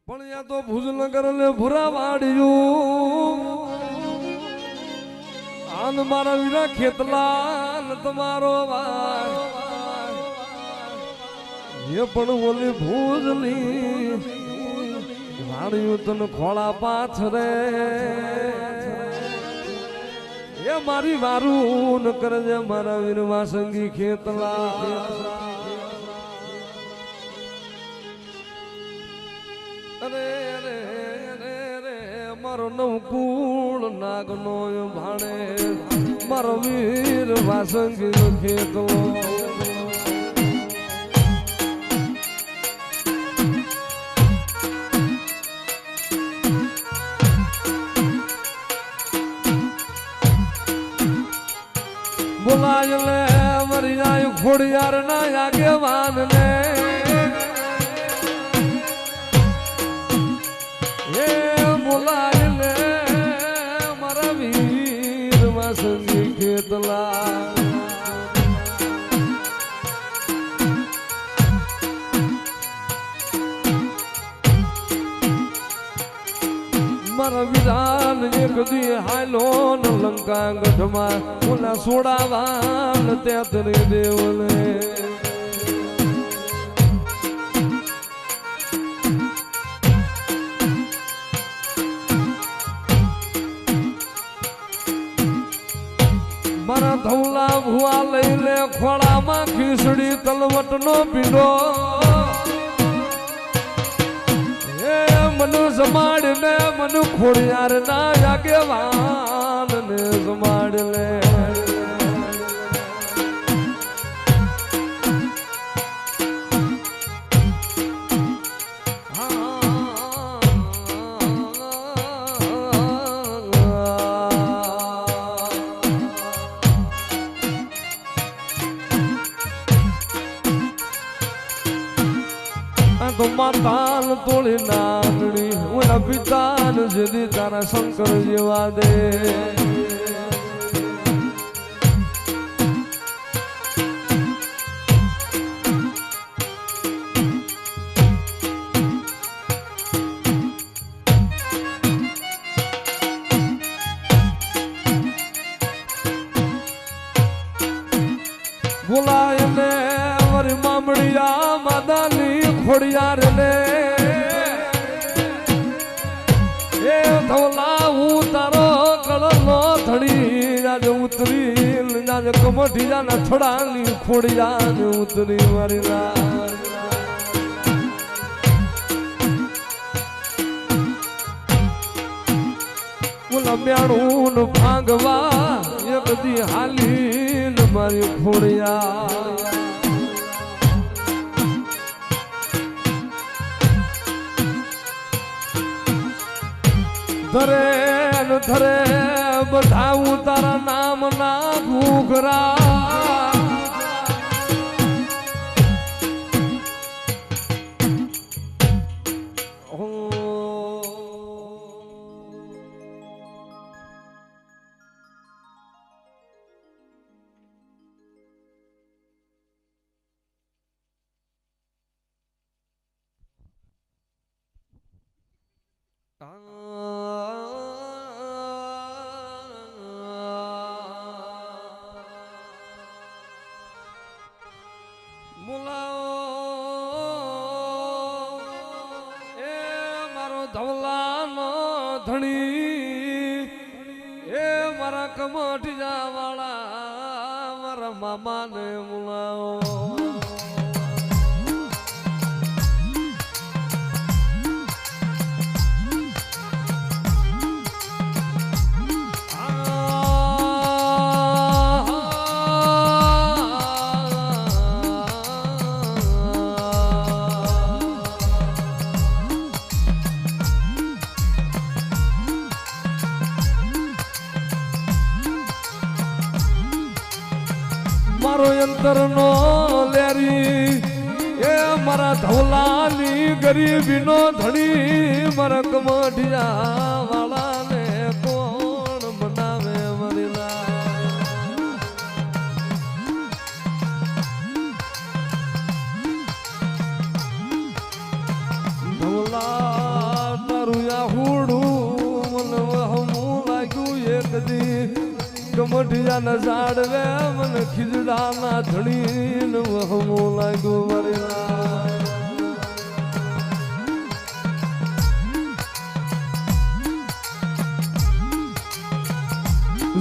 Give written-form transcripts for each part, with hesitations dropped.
પણ યા તો ભુજનગર ને ભૂરા વાડ્યું આન મારા વિના ખેતલા ન તમારો એ પણ ઓલી ભુજની વાડ્યું તને ખોળા પાથરે એ મારી વારું ન કરજે મારા વીરવા સંગી ખેતલા અરે અરે અરે રે મારો નવકુળ નાગનો ભાણે મારો વીર વાસંગી ખેતલો બોલાય લે મરી જાય ખોડિયાર ના આગેવાન ને બોલાય લે મારા વીર વાસંગી ખેતલા મારા વિધાન એક દી હાલો ન લંકા ગઢમાં ઓલા સોડાવાન ત્યાં તરી દેવલે મારા ધવલા ભુવા લઈ લે ખોળામાં ખીસડી તલવટ નો પીડો એ મનુ જમાડ ને મનુ ખોડિયાર ના આગેવાન ને જમાડ લે તો માતાન તોડી નાનડી ઓલા પિતાન જેદી તારા શંકર જેવા દે બોલાય ને વરી મામડિયા માદાની ખોડિયાર ને એ ધોલા હું તારો કળનો ધડી આજે ઉતરી આજે કમઠી જાના છોડાની ખોડિયાર ઉતરી મારી ના ઓલા મ્યાણું ભાગવા એક દી હાલી મારી ખોડિયાર ધરે ધરે બધાવું તારા નામ ના ઘૂઘરા ધવલાનો ધણી એ મારા કમઠિયા વાળા મારા મામાને મુલાવો મારો અંતર નો લેરી એ મારા ધવલાની ગરીબી નો ધણી મારા કમઠિયા વાળા ને કોણ બનાવે મરેલા ધવલા કમઠિયાના ઝાડવે મને ખીજડાના ધણીને વહમો લાગ્યો મારી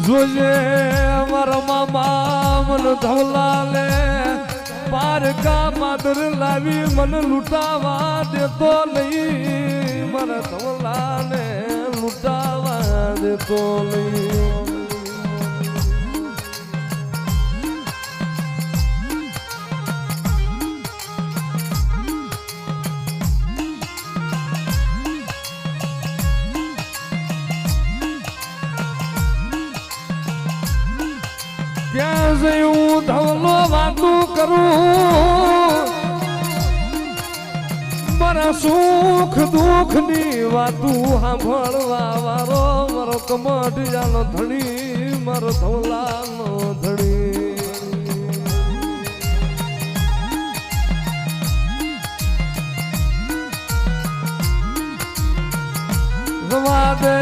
જોજે મારા મામા મન ધવલાલે પારકા માદર લાવી મન લૂંટાવા દેતો નહીં મારા ધવલાને લૂંટાવા દેતો નહીં ક્યાં જયું ધવલો વાતું કરું મારા સુખ દુઃખ ની વાતું સાંભળવા વારો મારો કમઠિયાનો ધણી મારો ધવલાનો ધણી રવા દે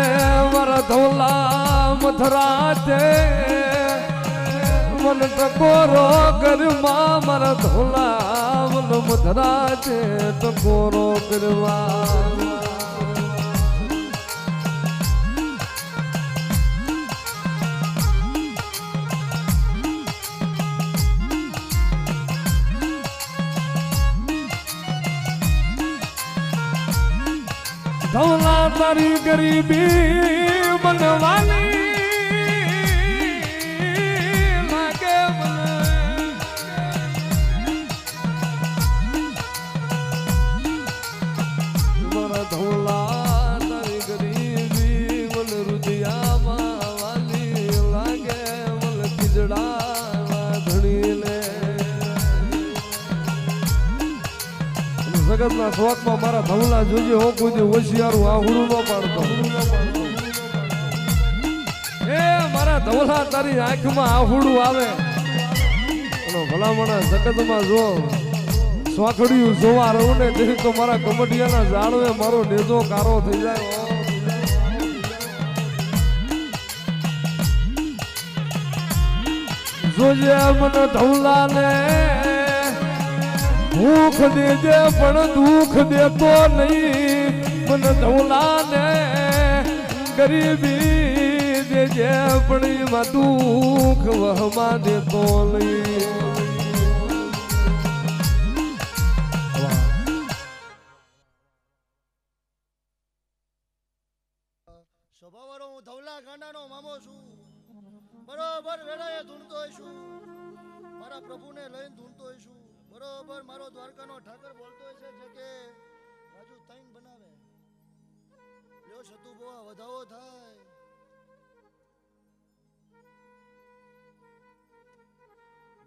મારા ધવલા મથરા છે મન ટકોરો કરવા મારા ધોલા મન મધરા છે ટકોરો કરવા ધોલા તારી ગરીબી બનવાની ધોલા તારી ગરીબી મન રુદિયામાં વાલી લાગે મન ખીજડા ધણીને જગતના શોખમાં મારા ધવલા જોજે હો કોઈ હોશિયારું આહુડું ન પાડતો એ મારા ધવલા તારી આંખમાં આહુડું આવે અને ભલામણા જગતમાં જો સ્વાખડિયું જોવા રહું ને તેથી તો મારા કમઠિયાના ઝાડવે મારો નેજો કારો થઈ જાય જોજે મને ધવલાને ભૂખ દેજે પણ દુઃખ દેતો નહીં મને ધવલાને ગરીબી દેજે પણ એમાં દુઃખ વહમાં દેતો નહીં સ્વભાવવાળો હું ધવલા ગાંડાનો મામો છું બરોબર વેળાએ ધૂણતો છું મારા પ્રભુને લઈને ધૂણતો છું બરોબર મારો દ્વારકાનો ઠાકર બોલતો છે જે કે રાજુ તૈન બનાવે લ્યો સતુ બોવા વધાવો થાય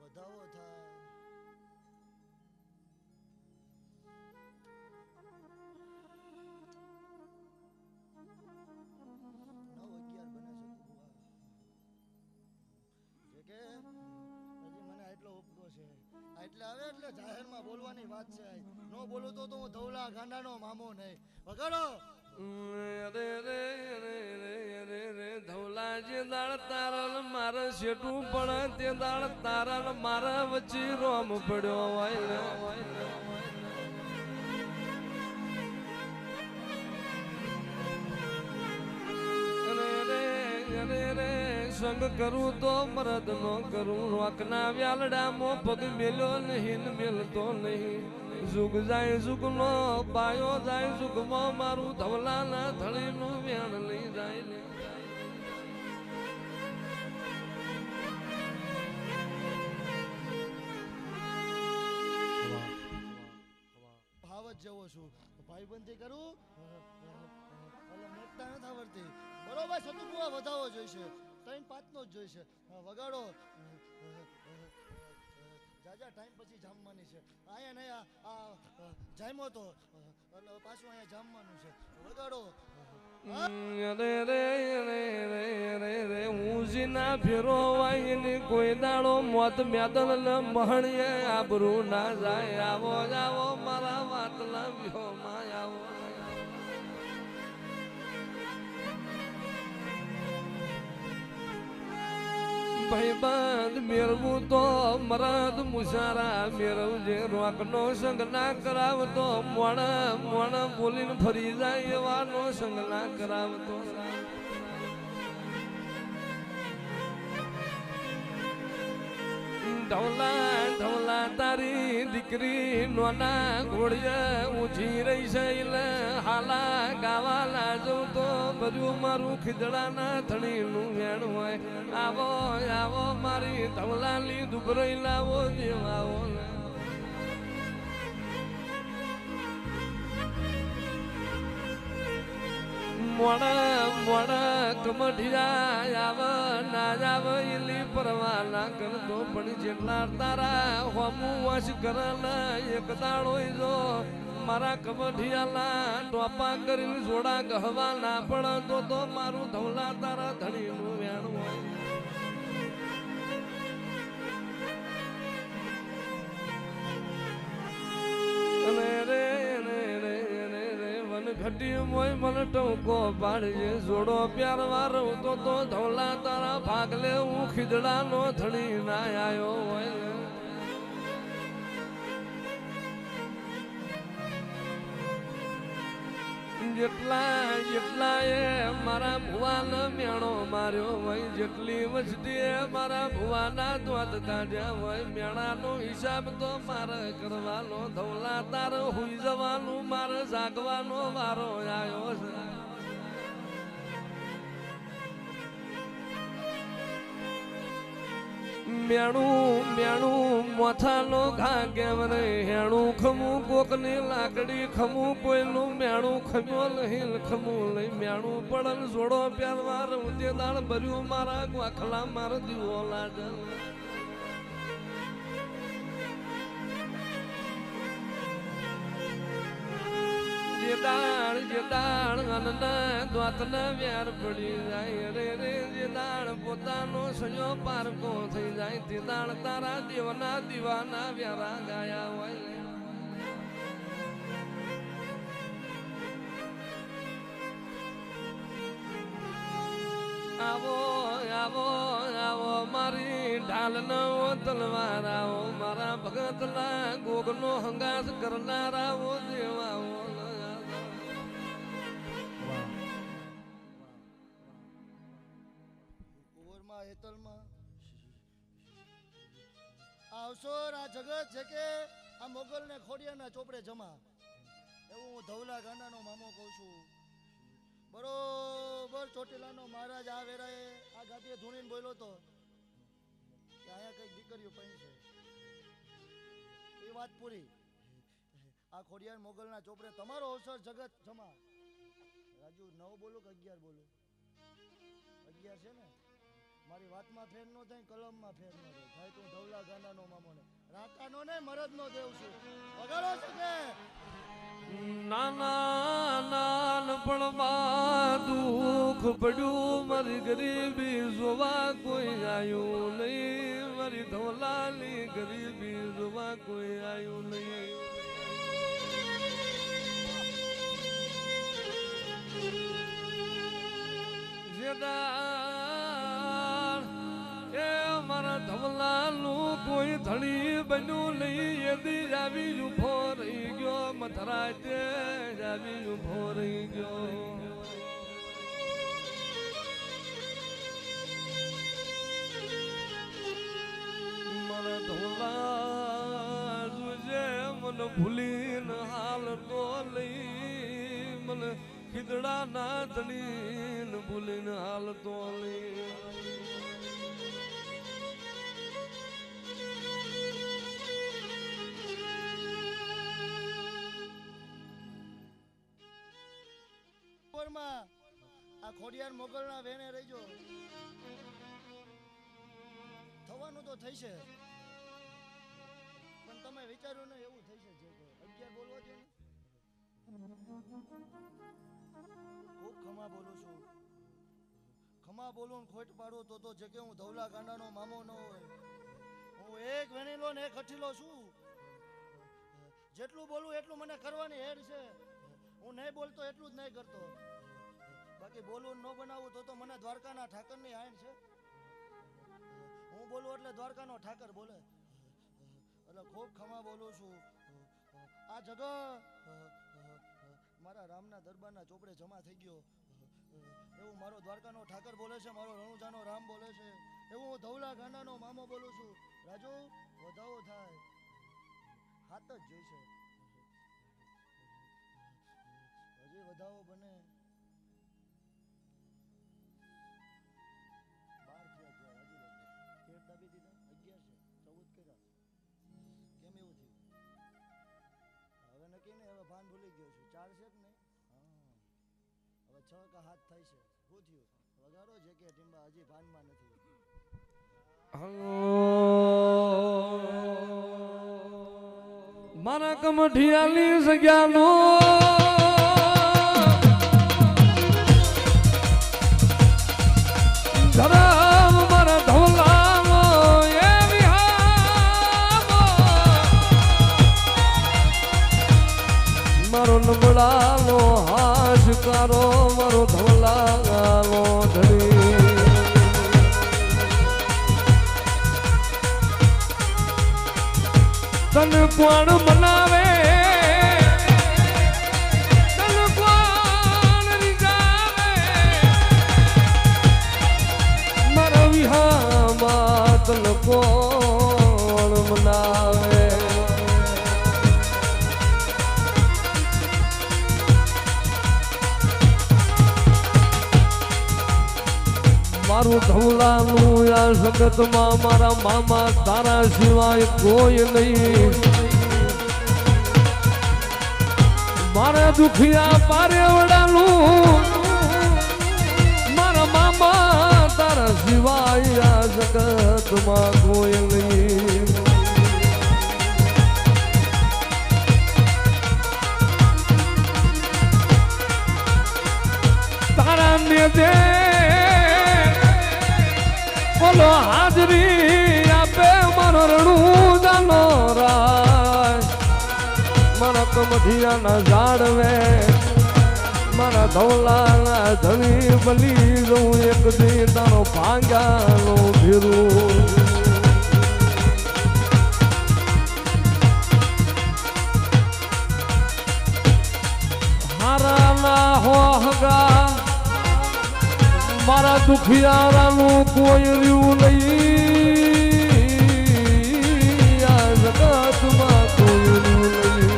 વધાવો થાય એટલે હવે એટલે જાહેરમાં બોલવાની વાત છે નો બોલું તો હું ધવલા ગાંડાનો મામો નહીં વગાડો રે રે રે રે રે ધવલા જે દાળ તારા મારા શેઠું પણ તે દાળ તારા મારા વચ્ચે રોમ પડ્યો હોય સંગ કરું તો મરદ નો કરું રોકના વ્યાલડામાં પગ મેલ્યો નહીં મેલતો નહીં જુગ જાય જુગ નો પાયો જાય જુગમાં મારું ધવલાના થળીનું વેણ લઈ જાય ભાવ જ જેવો છું ભાઈબંધી કરું એટલે મોટતા નથી આવડતી બરોબર સતુપુઆ વધાવો જોઈશે 3-5 નો જ જોઈશે વગાડો જાજા ટાઈમ પછી જામવાની છે અહીંયા નહીં આ જામ્યો તો એટલે પાછું અહીંયા જામવાનું છે વગાડો રે રે રે રે રે રે હું જીના ફેરો વાઈની કોઈ દાડો મોત મેદલ મહણીએ આબરૂ ના જાય આવો જાવો મારા વાતલા વ્યો માં આવો ભાઈબંધ મેળવું તો મરદ મુસારા મેળવજે રોકનો સંગ ના કરાવતો મોણ બોલીને ફરી જાય એવાનો સંગ ના કરાવતો ઢોલા ઢોલા તારી દીકરી નોના ઘોડિયા ઊંચી રહી છે એટલે હાલા ગાવા લાજુ તો બધું મારું ખીદડાના ધણીનું વેણ હોય આવો આવો મારી ઢોલાની દુબરાઈ લાવો જેવાઓ મોડા મોડા કમઢિયા આવ ના જાવ એલી પરવા ના કરતો પણ જેટલા તારા હોમું વશ કરના એક દાડો જો મારા કમઢિયાલા ટોપા કરીને જોડા ગહવા ના પણ તો મારું ધવલા તારા ધણીનું વેણ હોય ઘટી મોય મને ટોકો પાડજે જોડો પ્યાર વારો તો ધવલા તારા ભાગલે હું ખીદડાનો ધણી ના આયો હોય જેટલા એ મારા ભુવાને મેણો માર્યો હોય જેટલી વસ્તી એ મારા ભુવાના દ્વાત કાઢ્યા હોય મેણાનો હિસાબ તો મારે કરવાનો ધવલા તારે હુઈ જવાનું મારે જાગવાનો વારો આવ્યો છે મેણું મોથાનો ઘા કેમ રે હેણું ખમું કોકની લાકડી ખમું કોઈનું મેણું ખમ્યો નહીં ખમું લઈ મેણું પડલ જોડો પ્યારવા રૂતે દાળ ભર્યું મારા ગોખલા મારા દીવો લાગે જે દાળ અન્ના દ્વાતના વ્યાર પડી જાય રે રે જે દાળ પોતાનો સયો પારકો થઈ જાય તે દાળ તારા દેવના દીવાના વ્યારા ગાયા હોય આવો આવો આવો મારી ઢાલનો તલવાર આવો મારા ભગતલા ગોગનો હંગાસ કરનારાઓ દેવાઓ આવશો આ જગત છે કે આ મોગલ ને ખોડિયાના ચોપડે જમા એવું હું ધવલા ગાંડાનો મામો કહું છું બરોબર ચોટીલાનો મહારાજ આ વેરાએ આ ગાદીએ ધૂણીને બોલ્યો તો કે અહીંયા કઈક દીકરીઓ પૈણી છે એ વાત પૂરી આ ખોડિયાર મોગલના ચોપડે તમારો અવસર જગત જમા રાજુ 9 બોલો કે 11 બોલો 11 છે ને મારી વાતમાં ફેર નો થાય કલમમાં ફેર નો થાય તું ધવલા ગાંડાનો મામો ને રાકાનો ને મરદનો દેવ છું વગાડો છે કે નાના નાનપણમાં દુઃખ પડ્યું મારી ગરીબી જોવા કોઈ આવ્યું નહીં મારી ધવલાની ગરીબી જોવા કોઈ આવ્યું નહીં ધવલાનું કોઈ ધણી બન્યું નહીં એદી આવી ઉભો રહી ગયો મથરાતે આવી ઉભો રહી ગયો મારા ધવલા જોજે મને ભૂલીને હાલ તો લઈ મને ખીદડા ના ધણી ભૂલીને હાલ તો લઈ આ ખોડિયાર મોગલના વેણે રહીજો થવાનું તો થઈ છે પણ તમે વિચાર્યું ને એવું થઈ છે જે 11 બોલવો છે ને ખૂબ ખમા બોલું છું ખમા બોલું ખોટ પાડું તો જે કે હું ધવલા ગાંડાનો મામો ન હોય હું એક વેણીલો ને એક હઠીલો છું જેટલું બોલું એટલું મને કરવાની હેડ છે હું નહીં બોલતો એટલું જ નહીં કરતો બાકી બોલવું ન બનાવું તો મને દ્વારકાના ઠાકરની આયન છે હું બોલું એટલે દ્વારકાનો ઠાકર બોલે. એટલે ખૂબ ખમા બોલું છું. આ જગત મારા રામના દરબારના ચોપડે જમા થઈ ગયો. એવું મારો દ્વારકાનો ઠાકર બોલે છે, મારો રણુજાનો રામ બોલે છે, એવું હું ધવલા ગાંડાનો મામો બોલું છું. રાજુ વધાવો થાય, હાથ જ જોઈશે. હજી વધાવો બને. 12 થયા છે રાજુ, 13 દાબી દીધા, 11 છે, 14 કર્યા. કેમ એવું થયું? હવે નક્કી ને, હવે ભાન ભૂલી ગયો છું. 4 છે કે નહીં? હવે 6 કા હાથ થાય છે. શું થયું? વગાડો જે કે ટીમ્બા હજી ભાનમાં નથી. મારા કમઠિયાની જગ્યાનો ધરમ મારા ઢોલાનો એ મારો નબળાનો હાશકારો મારો ધોલાનો ધણી તન કોણ મનાવે, તન કોણ રીઝાવે, મારા વિહામાં તન કોણ મનાવે. મારું ધવલાનું આ જગતમાં મારા મામા તારા સિવાય કોઈ નહીં. મારા દુખિયા પારેવડાનું મારા મામા તારા સિવાય આ જગતમાં કોઈ નહીં. તારા ને દે બોલો હાજરી આપે મારો રણુજાનો રાય, મારા કમઠિયાના ઝાડવે મારા ધવલાના ધણી બલી જવું એક દી તારો ભાંગાનો ભીરું. હારાના હોહગા મારા દુખિયારાનું કોઈ રહ્યું નહીં, આ જગતમાં કોઈ રહ્યું નહીં.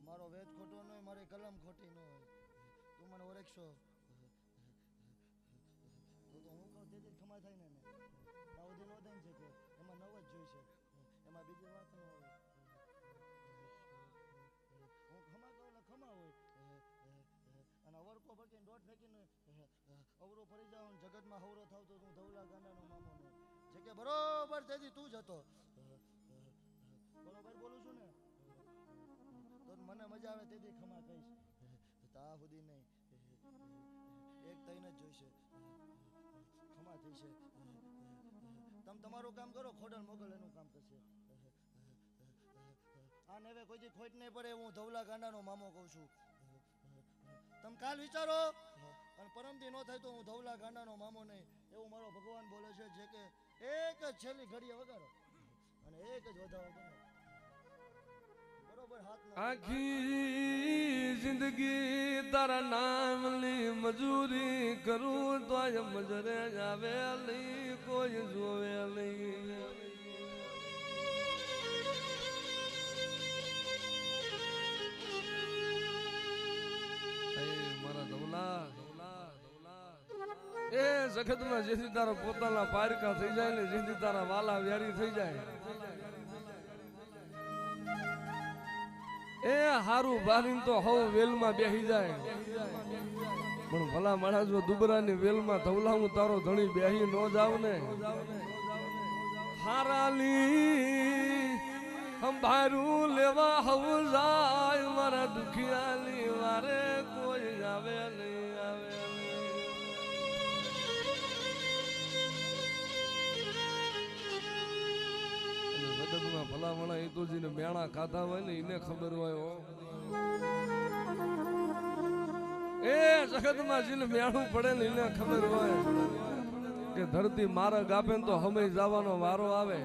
મારો વેદ ખોટો ન હોય, મારી કલમ ખોટી ન હોય. તું મને ઓળખશો તો હું કહું તેથી ખમા થાય ને. આવું દિન વધે છે કે એમાં નવ જ જોઈશે, એમાં બીજી વાત ન હોય. હું ખમા કહું એટલે ખમા હોય. અને અવરકો ફેંકીને દોઢ ફેંકીને અવરો ફરી જાઉં જગતમાં હવરો થાવ તો હું ધવલા ગાંડાનો મામો ને જે કે બરોબર તેથી તું જ હતો. બરોબર બોલું છું ને તો મને મજા આવે તેથી ખમા કહીશ. તા સુધી નહીં, એક થઈને જ જોઈશે, ખમા થઈશે. તમે તમારું કામ કરો, ખોડલ મોગલ એનું કામ કરશે. આને હવે કોઈથી ખોટ નહીં પડે હું ધવલા ગાંડાનો મામો કહું છું. તમે કાલ વિચારો અને પરમથી ન થાય તો હું ધવલા ગાંડાનો મામો નહીં એવું મારો ભગવાન બોલે છે. જે કે એક જ છેલ્લી ઘડીએ વગાડો અને એક જ વધાવો બને. બરોબર હાથ આખી જિંદગી તારા નામની મજૂરી કરું તો મજરે આવે નહીં, કોઈ જોવે નહીં. મારા ધવલા એ જગતમાં જેથી તારા પોતાના પારકા થઈ જાય ને, જેથી તારા વાલા વ્યારી થઈ જાય એ હારું બારીને તો હવ વેલમાં બેહી જાય. પણ ભલા માણસ જો દુબરાની વેલમાં ધવલા હું તારો ધણી બેહી ન જાવ ને, હારાલી અંભારું લેવા હવ જાય મારા દુખિયાની વારે કોઈ આવે નહીં, આવે જગતમાં ભલામણા એ તો જેને મેણા ખાધા હોય ને એને ખબર હોય હો. એ જગતમાં જેને મેણું પડે ને એને ખબર હોય કે ધરતી માર્ગ આપે ને તો હમે જવાનો વારો આવે.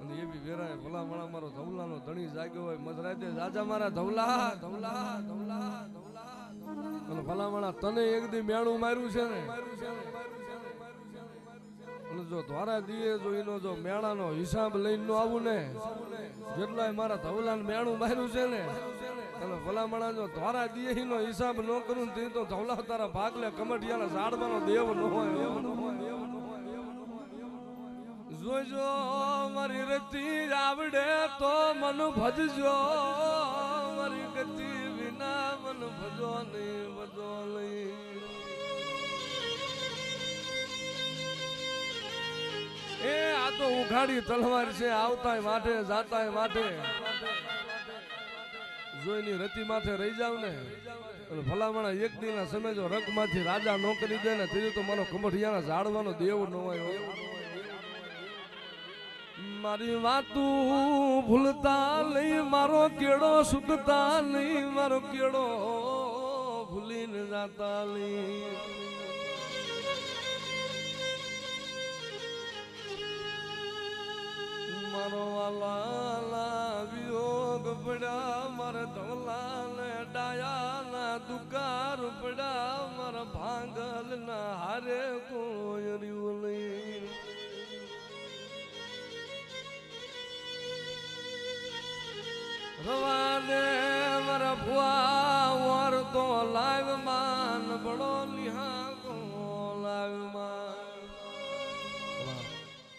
અને એ બી વેરાય ભલામણા મારો ધવલાનો ધણી જાગ્યો હોય મધરાતે રાજા મારા ધવલા ધવલા ધવલા ધવલા અને ભલામણા તને એક દી મેણું માર્યું છે ને અને જો દ્વારા દીએ જો એનો જો મેણાનો હિસાબ લઈને નો આવું ને જેટલાય મારા ધવલાને મેણું માર્યું છે ને અને ભલામણા જો દ્વારા દીએ એનો હિસાબ ન કરું તે તો ધવલા તારા ભાગલે કમટિયાના ઝાડવાનો દેવ ન હોય. જોજો મારી રતી આવડે તો મન ભજજો મારી ગતિ વિના મન ભજો નહીં ભજો નહીં. એ આ તો ઉઘાડી તલવાર છે આવતાય માથે જાતાય માથે. જોઈની રતી માથે રહી જાવ ને અને ભલામણા એક દી ના સમય જો રગ માંથી રાજા નો કરી દે ને તેથી તો મારો કમઠિયાના ઝાડવાનો દેવ ન હોય. મારી વાતું ભૂલતા નહીં મારો કેડો સુકતા નહીં મારો કેડો ભૂલીને જાતા નહીં. મારો વાલા વિયોગ પડ્યા મારા ધોલા ને ડાયા ના દુકાર પડ્યા મારા ભાંગલ ના હારે કોઈ રહ્યું નહીં. રવાને મારા ભુવા વર તો લાઈવ